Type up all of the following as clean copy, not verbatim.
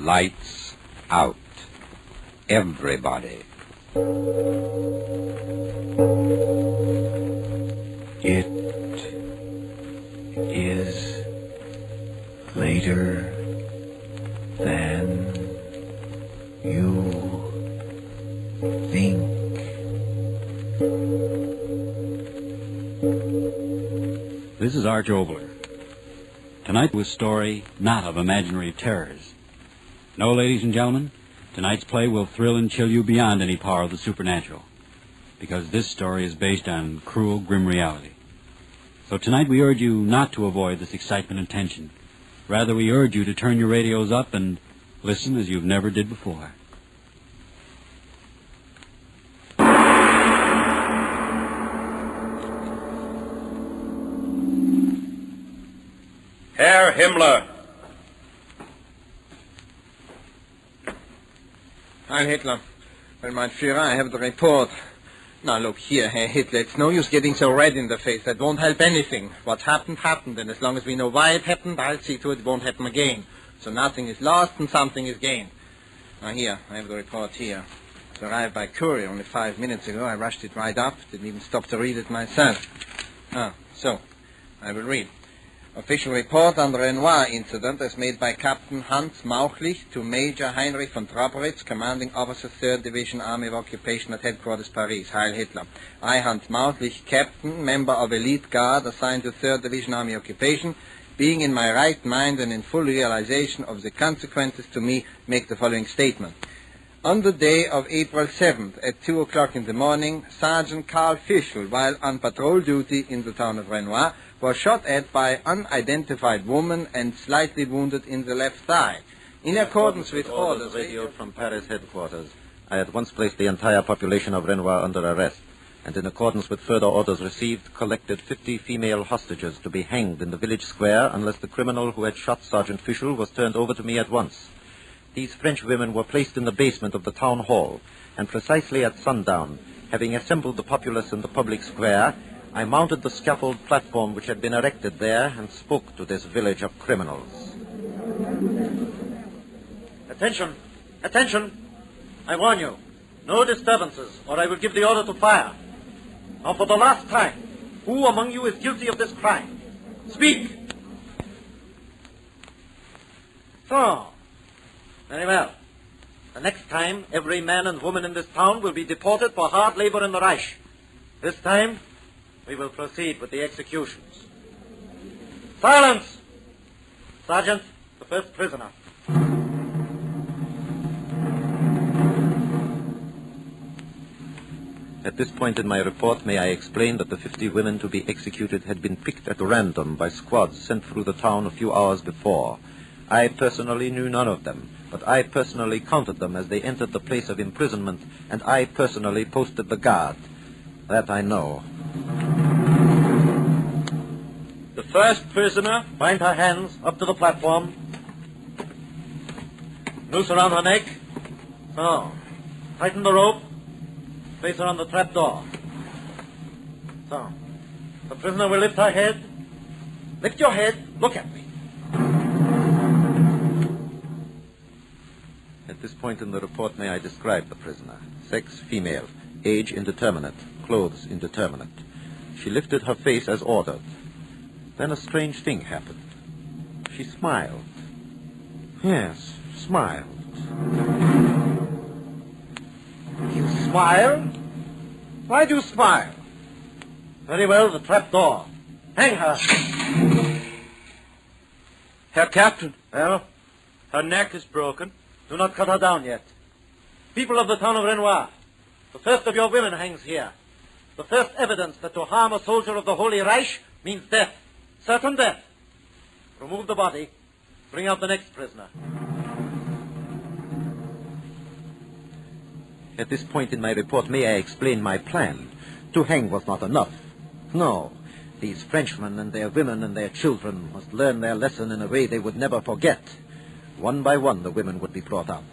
Lights out. Everybody. It is later than you think. This is Arch Obler. Tonight was story not of imaginary terrors. No, ladies and gentlemen, tonight's play will thrill and chill you beyond any power of the supernatural, because this story is based on cruel, grim reality. So tonight we urge you not to avoid this excitement and tension. Rather, we urge you to turn your radios up and listen as you've never did before. Herr Himmler. Heil Hitler. Well, mein Führer, I have the report. Now, look here, Herr Hitler. It's no use getting so red in the face. That won't help anything. What happened, happened. And as long as we know why it happened, I'll see to it won't happen again. So nothing is lost and something is gained. Now, here, I have the report here. It arrived by courier only 5 minutes ago. I rushed it right up. Didn't even stop to read it myself. So, I will read. Official report on the Renoir incident as made by Captain Hans Mauchlich to Major Heinrich von Trobritz, commanding officer 3rd Division Army of Occupation at headquarters Paris. Heil Hitler. I, Hans Mauchlich, captain, member of elite guard assigned to 3rd Division Army Occupation, being in my right mind and in full realization of the consequences to me, make the following statement. On the day of April 7th at 2 o'clock in the morning, Sergeant Karl Fischl, while on patrol duty in the town of Renoir, was shot at by unidentified woman and slightly wounded in the left thigh. In accordance with orders radioed from Paris headquarters, I at once placed the entire population of Renoir under arrest, and in accordance with further orders received, collected 50 female hostages to be hanged in the village square unless the criminal who had shot Sergeant Fischl was turned over to me at once. These French women were placed in the basement of the town hall, and precisely at sundown, having assembled the populace in the public square, I mounted the scaffold platform which had been erected there and spoke to this village of criminals. Attention! Attention! I warn you, no disturbances, or I will give the order to fire. Now for the last time, who among you is guilty of this crime? Speak! So, very well. The next time, every man and woman in this town will be deported for hard labor in the Reich. This time, we will proceed with the executions. Silence! Sergeant, the first prisoner. At this point in my report, may I explain that the 50 women to be executed had been picked at random by squads sent through the town a few hours before. I personally knew none of them, but I personally counted them as they entered the place of imprisonment, and I personally posted the guard. That I know. The first prisoner, bind her hands up to the platform. Noose around her neck. So, tighten the rope. Place her on the trapdoor. So, the prisoner will lift her head. Lift your head. Look at me. At this point in the report, may I describe the prisoner? Sex, female. Age, indeterminate. Clothes, indeterminate. She lifted her face as ordered. Then a strange thing happened. She smiled. Yes, smiled. You smile? Why do you smile? Very well, the trap door. Hang her. Herr Captain. Well? Her neck is broken. Do not cut her down yet. People of the town of Renoir, the first of your women hangs here. The first evidence that to harm a soldier of the Holy Reich means death. Certain death. Remove the body. Bring out the next prisoner. At this point in my report, may I explain my plan? To hang was not enough. No. These Frenchmen and their women and their children must learn their lesson in a way they would never forget. One by one, the women would be brought out.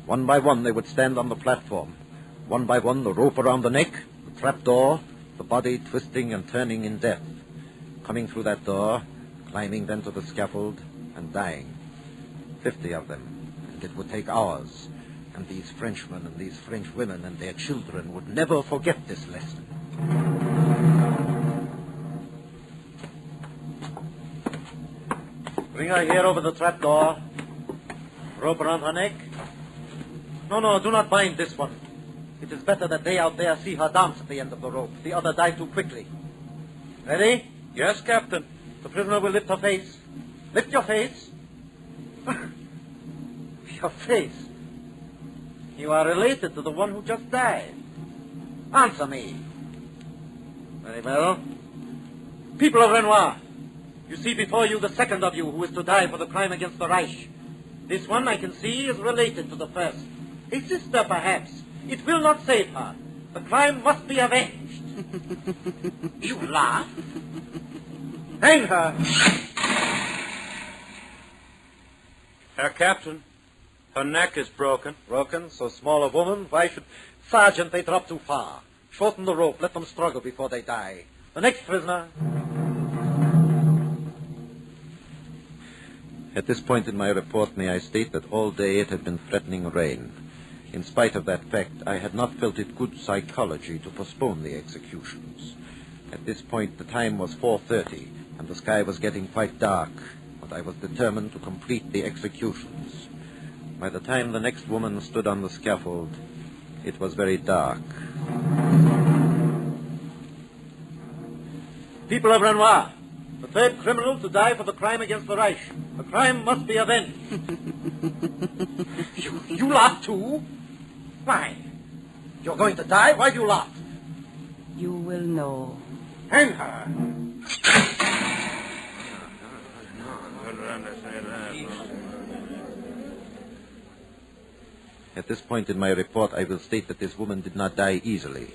One by one, they would stand on the platform. One by one, the rope around the neck, the trap door, the body twisting and turning in death. Coming through that door, climbing then to the scaffold, and dying. 50 of them, think it would take hours. And these Frenchmen and these French women and their children would never forget this lesson. Bring her here over the trapdoor. Rope around her neck. No, do not bind this one. It is better that they out there see her dance at the end of the rope. The other die too quickly. Ready? Yes, Captain. The prisoner will lift her face. Lift your face. Your face. You are related to the one who just died. Answer me. Very well. People of Renoir, you see before you the second of you who is to die for the crime against the Reich. This one, I can see, is related to the first. A sister, perhaps. It will not save her. The crime must be avenged. You laugh? Hang her! Herr Captain, her neck is broken. Broken? So small a woman? Why should... Sergeant, they drop too far. Shorten the rope. Let them struggle before they die. The next prisoner. At this point in my report, may I state that all day it had been threatening rain. In spite of that fact, I had not felt it good psychology to postpone the executions. At this point, the time was 4:30, and the sky was getting quite dark, but I was determined to complete the executions. By the time the next woman stood on the scaffold, it was very dark. People of Renoir, the third criminal to die for the crime against the Reich. The crime must be avenged. You laugh too? Why? You're going to die? Why do you laugh? You will know. Hang her. At this point in my report, I will state that this woman did not die easily.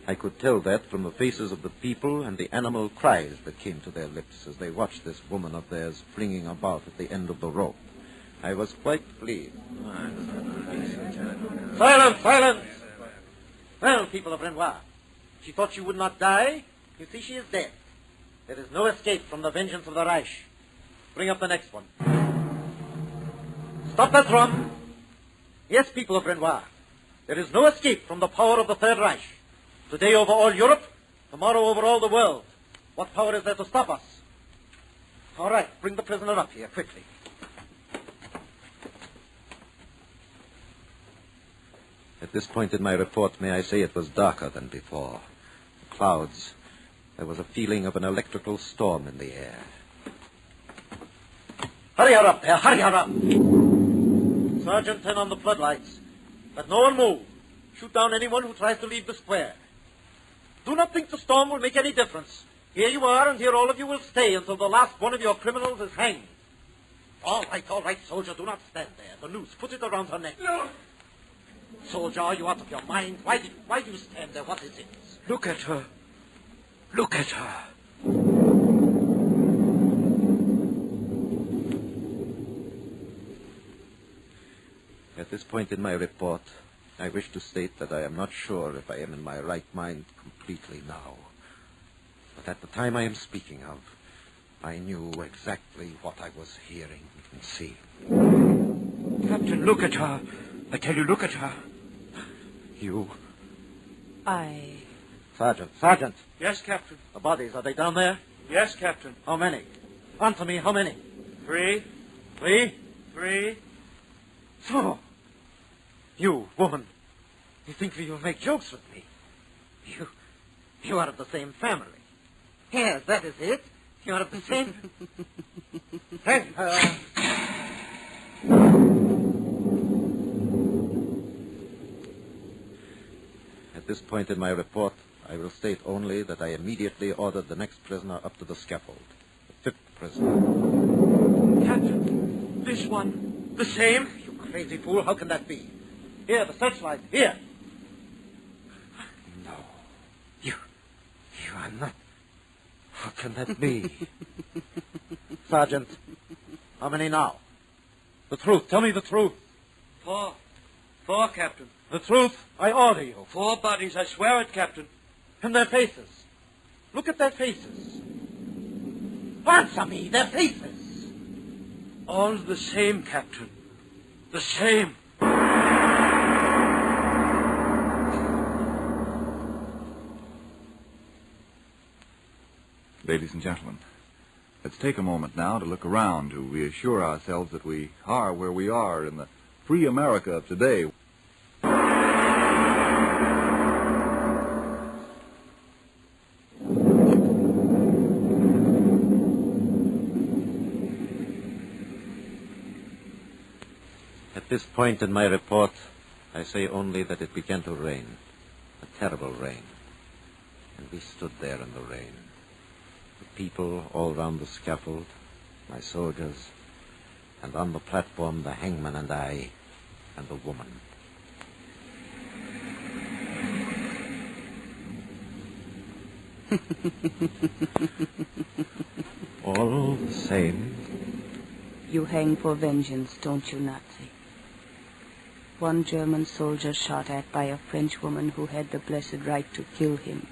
I could tell that from the faces of the people and the animal cries that came to their lips as they watched this woman of theirs flinging about at the end of the rope. I was quite pleased. Silence! Silence! Well, people of Renoir, she thought she would not die. You see, she is dead. There is no escape from the vengeance of the Reich. Bring up the next one. Stop that drum! Yes, people of Renoir, there is no escape from the power of the Third Reich. Today over all Europe, tomorrow over all the world. What power is there to stop us? All right, bring the prisoner up here, quickly. At this point in my report, may I say it was darker than before. The clouds. There was a feeling of an electrical storm in the air. Hurry her up there, hurry her up! Sergeant, turn on the floodlights. Let no one move. Shoot down anyone who tries to leave the square. Do not think the storm will make any difference. Here you are, and here all of you will stay until the last one of your criminals is hanged. All right, soldier, do not stand there. The noose, put it around her neck. No. Soldier, are you out of your mind? Why do you stand there? What is it? Look at her. Look at her. At this point in my report, I wish to state that I am not sure if I am in my right mind completely now. But at the time I am speaking of, I knew exactly what I was hearing and seeing. Captain, look at her. I tell you, look at her. You? Sergeant. Yes, Captain. The bodies, are they down there? Yes, Captain. How many? Answer me, how many? 3. 3? 3. So, you, woman, you think you'll make jokes with me? You are of the same family. Yes, that is it. You are of the same... Hang her. At this point in my report, I will state only that I immediately ordered the next prisoner up to the scaffold. The 5th prisoner. Captain, this one, the same? You crazy fool, how can that be? Here, the searchlight, here. No. You are not... How can that be? Sergeant, how many now? The truth, tell me the truth. 4. 4, Captain. The truth, I order you. 4 bodies, I swear it, Captain. And their faces. Look at their faces. Answer me, their faces. All the same, Captain. The same. Ladies and gentlemen, let's take a moment now to look around to reassure ourselves that we are where we are in the free America of today. At this point in my report, I say only that it began to rain, a terrible rain. And we stood there in the rain. The people all round the scaffold, my soldiers, and on the platform the hangman and I, and the woman. All the same. You hang for vengeance, don't you, Nazi? One German soldier shot at by a French woman who had the blessed right to kill him.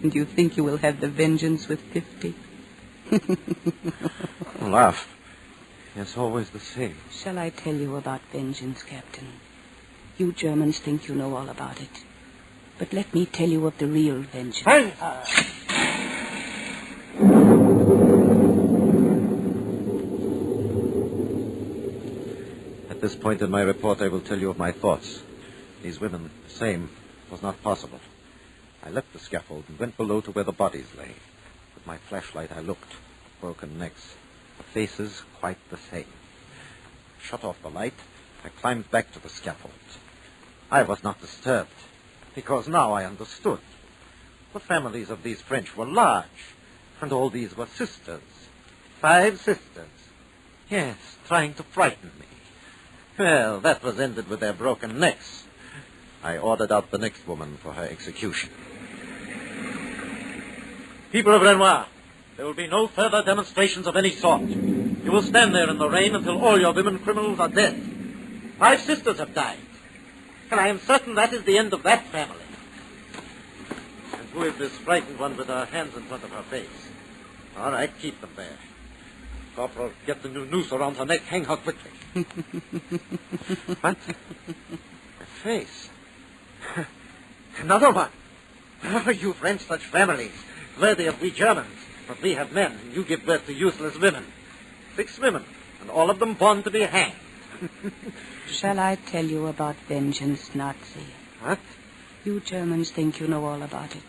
And you think you will have the vengeance with 50? Laugh. It's always the same. Shall I tell you about vengeance, Captain? You Germans think you know all about it. But let me tell you of the real vengeance. At this point in my report, I will tell you of my thoughts. These women, the same, was not possible. I left the scaffold and went below to where the bodies lay. With my flashlight, I looked. Broken necks, the faces quite the same. Shut off the light, I climbed back to the scaffold. I was not disturbed, because now I understood. The families of these French were large, and all these were sisters. 5 sisters. Yes, trying to frighten me. Well, that was ended with their broken necks. I ordered out the next woman for her execution. People of Renoir, there will be no further demonstrations of any sort. You will stand there in the rain until all your women criminals are dead. 5 sisters have died. And I am certain that is the end of that family. And who is this frightened one with her hands in front of her face? All right, keep them there. Corporal, get the new noose around her neck. Hang her quickly. What? Her face. Another one. Oh, you French, such families. Worthy of we Germans. But we have men, and you give birth to useless women. 6 women, and all of them born to be hanged. Shall I tell you about vengeance, Nazi? What? You Germans think you know all about it.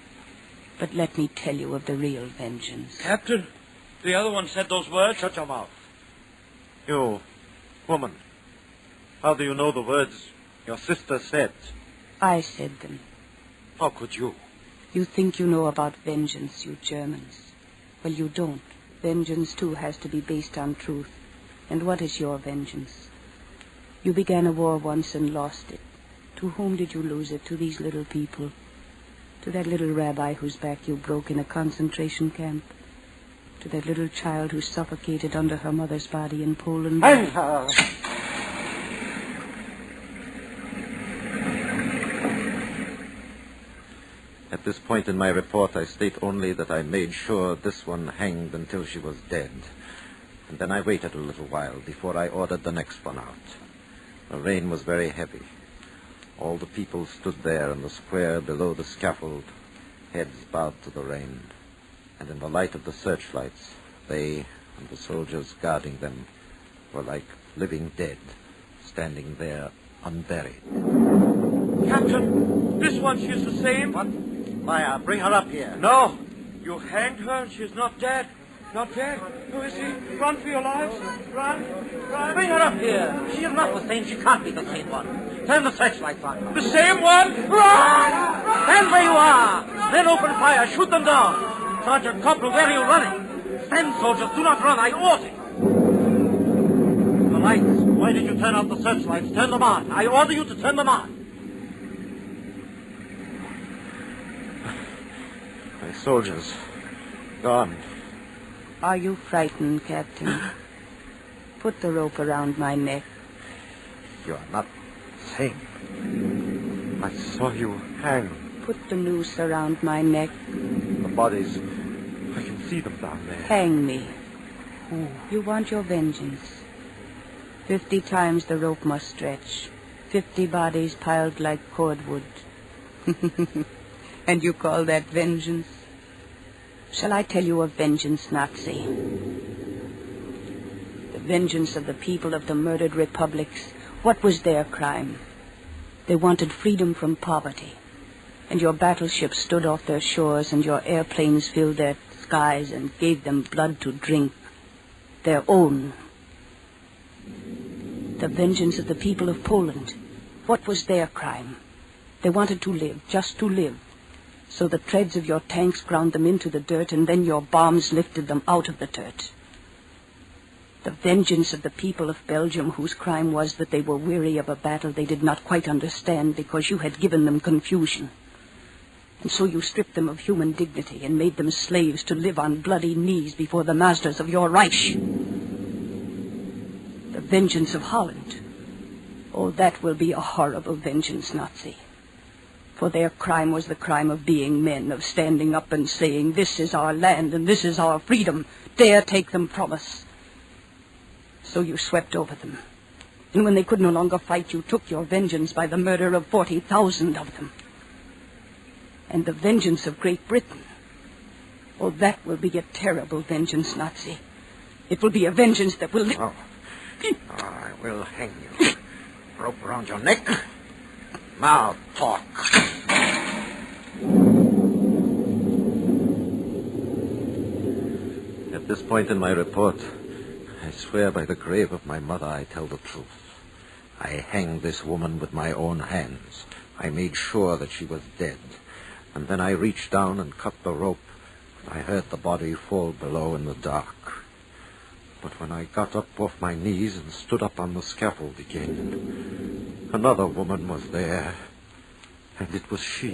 But let me tell you of the real vengeance. Captain, the other one said those words. Shut your mouth. You, woman, how do you know the words your sister said? I said them. How could you? You think you know about vengeance, you Germans. Well, you don't. Vengeance, too, has to be based on truth. And what is your vengeance? You began a war once and lost it. To whom did you lose it? To these little people? To that little rabbi whose back you broke in a concentration camp? To that little child who suffocated under her mother's body in Poland? At this point in my report, I state only that I made sure this one hanged until she was dead. And then I waited a little while before I ordered the next one out. The rain was very heavy. All the people stood there in the square below the scaffold, heads bowed to the rain. And in the light of the searchlights, they and the soldiers guarding them were like living dead, standing there unburied. Captain, this one, she's the same. What? Maya, bring her up here. No, you hanged her and she's not dead. Not dead. Who is he? Run for your lives. Run. Run. Bring her up here. She is not the same. She can't be the same one. Turn the searchlights on her. The same one? Run! Stand where you are. Men open fire. Shoot them down. Sergeant Corporal, where are you running? Stand, soldiers. Do not run. I order. The lights. Why did you turn out the searchlights? Turn them on. I order you to turn them on. My soldiers. Gone. Are you frightened, Captain? Put the rope around my neck. You are not sane. I saw you hang. Put the noose around my neck. The bodies. I can see them down there. Hang me. You want your vengeance. 50 times the rope must stretch. 50 bodies piled like cordwood. And you call that vengeance? Shall I tell you of vengeance, Nazi? The vengeance of the people of the murdered republics. What was their crime? They wanted freedom from poverty. And your battleships stood off their shores, and your airplanes filled their skies and gave them blood to drink. Their own. The vengeance of the people of Poland. What was their crime? They wanted to live, just to live. So the treads of your tanks ground them into the dirt, and then your bombs lifted them out of the dirt. The vengeance of the people of Belgium, whose crime was that they were weary of a battle they did not quite understand because you had given them confusion. And so you stripped them of human dignity and made them slaves to live on bloody knees before the masters of your Reich. The vengeance of Holland. Oh, that will be a horrible vengeance, Nazi. For their crime was the crime of being men, of standing up and saying, this is our land and this is our freedom. Dare take them from us. So you swept over them. And when they could no longer fight, you took your vengeance by the murder of 40,000 of them. And the vengeance of Great Britain. Oh, that will be a terrible vengeance, Nazi. It will be a vengeance that will... Oh, I will hang you. Rope around your neck. Now talk. At this point in my report, I swear by the grave of my mother I tell the truth. I hanged this woman with my own hands. I made sure that she was dead. And then I reached down and cut the rope. I heard the body fall below in the dark. But when I got up off my knees and stood up on the scaffold again, another woman was there. And it was she.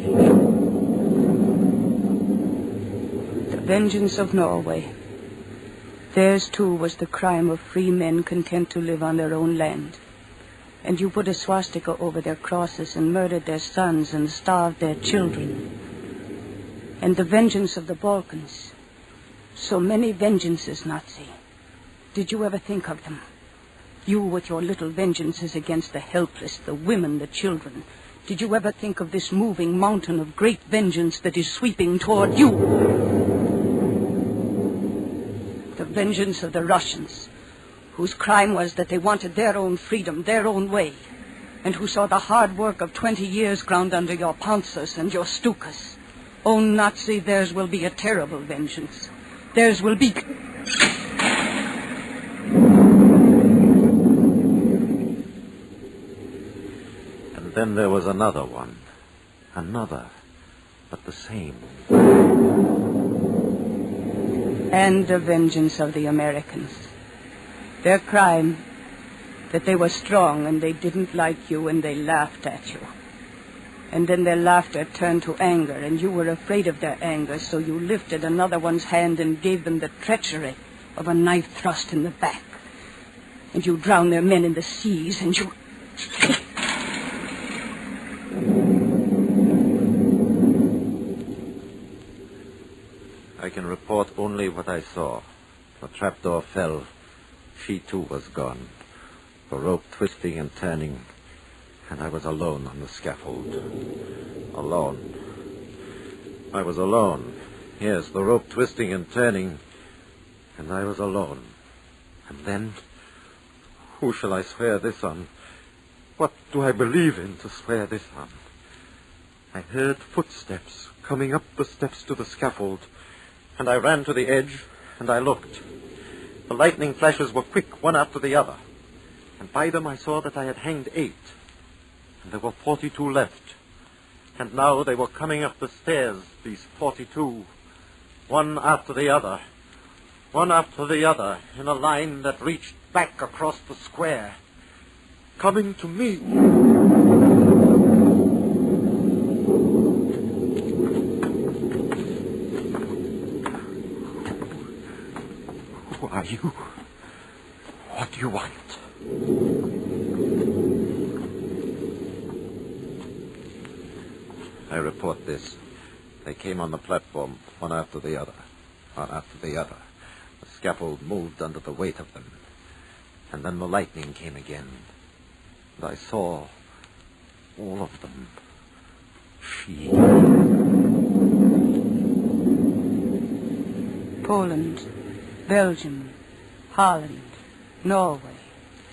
The vengeance of Norway. Theirs, too, was the crime of free men content to live on their own land. And you put a swastika over their crosses and murdered their sons and starved their children. And the vengeance of the Balkans. So many vengeances, Nazi. Did you ever think of them? You with your little vengeances against the helpless, the women, the children. Did you ever think of this moving mountain of great vengeance that is sweeping toward you? The vengeance of the Russians, whose crime was that they wanted their own freedom, their own way, and who saw the hard work of 20 years ground under your Panzers and your Stukas. Oh, Nazi, theirs will be a terrible vengeance. Theirs will be... And then there was another one. Another, but the same. And the vengeance of the Americans. Their crime, that they were strong and they didn't like you and they laughed at you. And then their laughter turned to anger, and you were afraid of their anger, so you lifted another one's hand and gave them the treachery of a knife thrust in the back. And you drowned their men in the seas, and you... I can report only what I saw. The trapdoor fell. She too was gone. The rope twisting and turning. And I was alone on the scaffold. Alone. I was alone. Yes, the rope twisting and turning. And I was alone. And then, who shall I swear this on? What do I believe in to swear this on? I heard footsteps coming up the steps to the scaffold, and I ran to the edge, and I looked. The lightning flashes were quick, one after the other, and by them I saw that I had hanged 8. And there were 42 left. And now they were coming up the stairs, these 42, one after the other, in a line that reached back across the square, coming to me. Who are you? What do you want? I report this. They came on the platform, one after the other. The scaffold moved under the weight of them. And then the lightning came again. And I saw all of them. She... Poland, Belgium, Holland, Norway,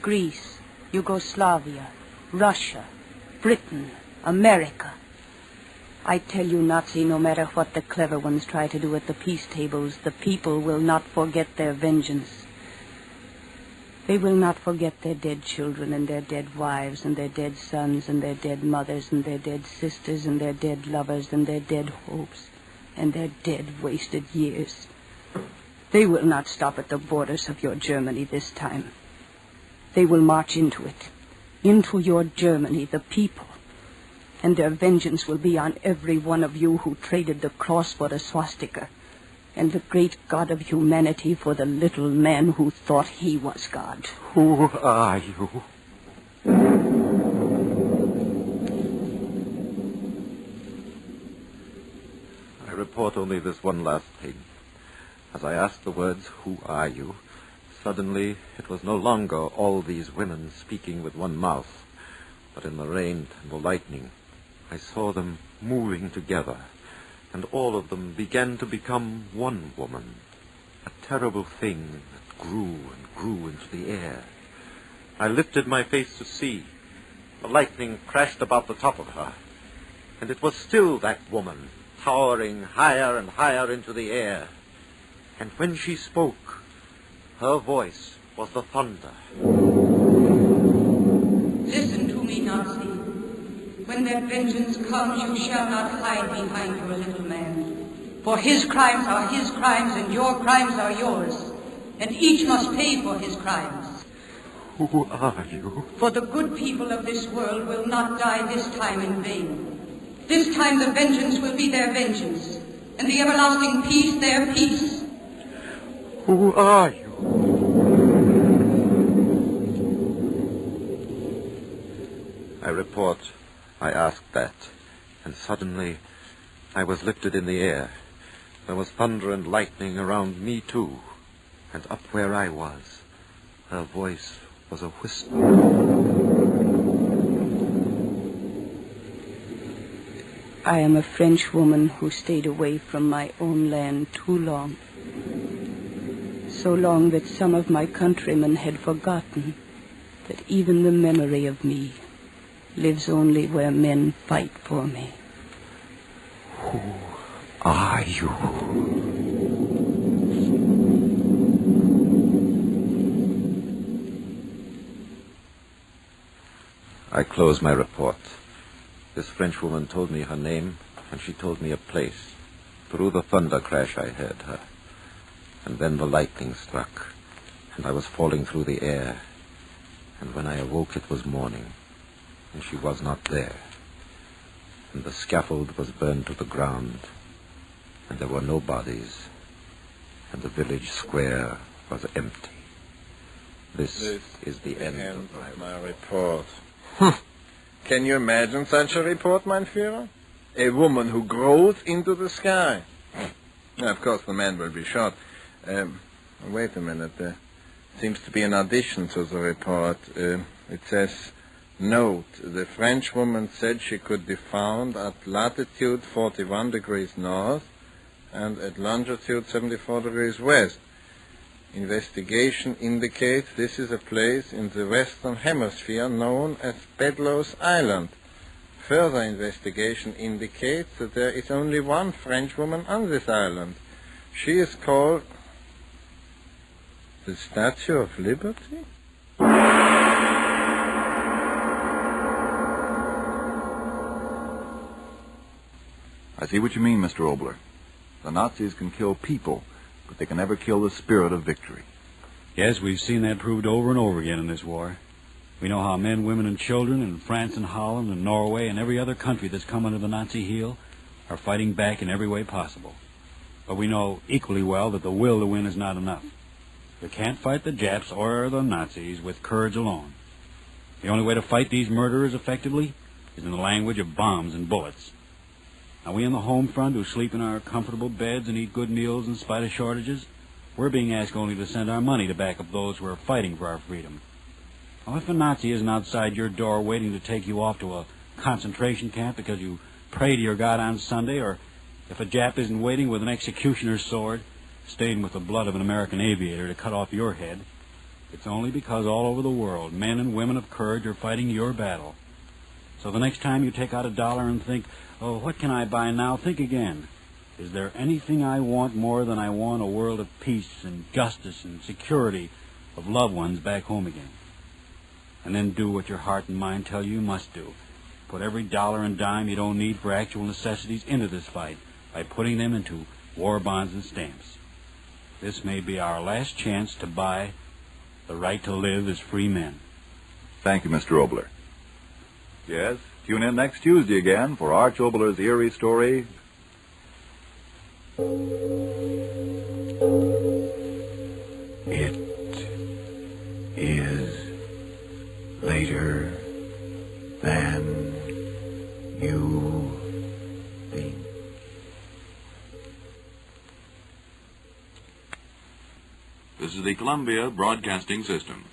Greece, Yugoslavia, Russia, Britain, America. I tell you, Nazi, no matter what the clever ones try to do at the peace tables, the people will not forget their vengeance. They will not forget their dead children and their dead wives and their dead sons and their dead mothers and their dead sisters and their dead lovers and their dead hopes and their dead wasted years. They will not stop at the borders of your Germany this time. They will march into it, into your Germany, the people. And their vengeance will be on every one of you who traded the cross for the swastika, and the great God of humanity for the little man who thought he was God. Who are you? I report only this one last thing. As I asked the words, "Who are you?" suddenly it was no longer all these women speaking with one mouth, but in the rain and the lightning, I saw them moving together, and all of them began to become one woman, a terrible thing that grew and grew into the air. I lifted my face to see. The lightning crashed about the top of her, and it was still that woman, towering higher and higher into the air. And when she spoke, her voice was the thunder. Listen to me, Nazi. When that vengeance comes, you shall not hide behind your little man. For his crimes are his crimes, and your crimes are yours. And each must pay for his crimes. Who are you? For the good people of this world will not die this time in vain. This time the vengeance will be their vengeance, and the everlasting peace their peace. Who are you? I report, I asked that, and suddenly I was lifted in the air. There was thunder and lightning around me too, and up where I was, her voice was a whisper. I am a French woman who stayed away from my own land too long. So long that some of my countrymen had forgotten that even the memory of me lives only where men fight for me. Who are you? I closed my report. This Frenchwoman told me her name, and she told me a place. Through the thunder crash I heard her. And then the lightning struck, and I was falling through the air. And when I awoke, it was morning, and she was not there. And the scaffold was burned to the ground, and there were no bodies, and the village square was empty. This is the end of my report. Can you imagine such a report, mein Führer? A woman who grows into the sky. Of course, the man will be shot. Wait a minute. There seems to be an addition to the report. It says, note, the French woman said she could be found at latitude 41 degrees north and at longitude 74 degrees west. Investigation indicates this is a place in the Western Hemisphere known as Bedloes Island. Further investigation indicates that there is only one French woman on this island. She is called the Statue of Liberty? I see what you mean, Mr. Obler. The Nazis can kill people, but they can never kill the spirit of victory. Yes, we've seen that proved over and over again in this war. We know how men, women, and children in France and Holland and Norway and every other country that's come under the Nazi heel are fighting back in every way possible. But we know equally well that the will to win is not enough. You can't fight the Japs or the Nazis with courage alone. The only way to fight these murderers effectively is in the language of bombs and bullets. Now, we on the home front who sleep in our comfortable beds and eat good meals in spite of shortages, We're being asked only to send our money to back up those who are fighting for our freedom. Well, if a Nazi isn't outside your door waiting to take you off to a concentration camp because you pray to your God on Sunday, or if a Jap isn't waiting with an executioner's sword, stained with the blood of an American aviator to cut off your head, it's only because all over the world men and women of courage are fighting your battle. So the next time you take out $1 and think, oh, what can I buy now? Think again. Is there anything I want more than I want a world of peace and justice and security of loved ones back home again? And then do what your heart and mind tell you must do. Put every dollar and dime you don't need for actual necessities into this fight by putting them into war bonds and stamps. This may be our last chance to buy the right to live as free men. Thank you, Mr. Obler. Yes, tune in next Tuesday again for Arch Obler's eerie story, It is later than you think. This is the Columbia Broadcasting System.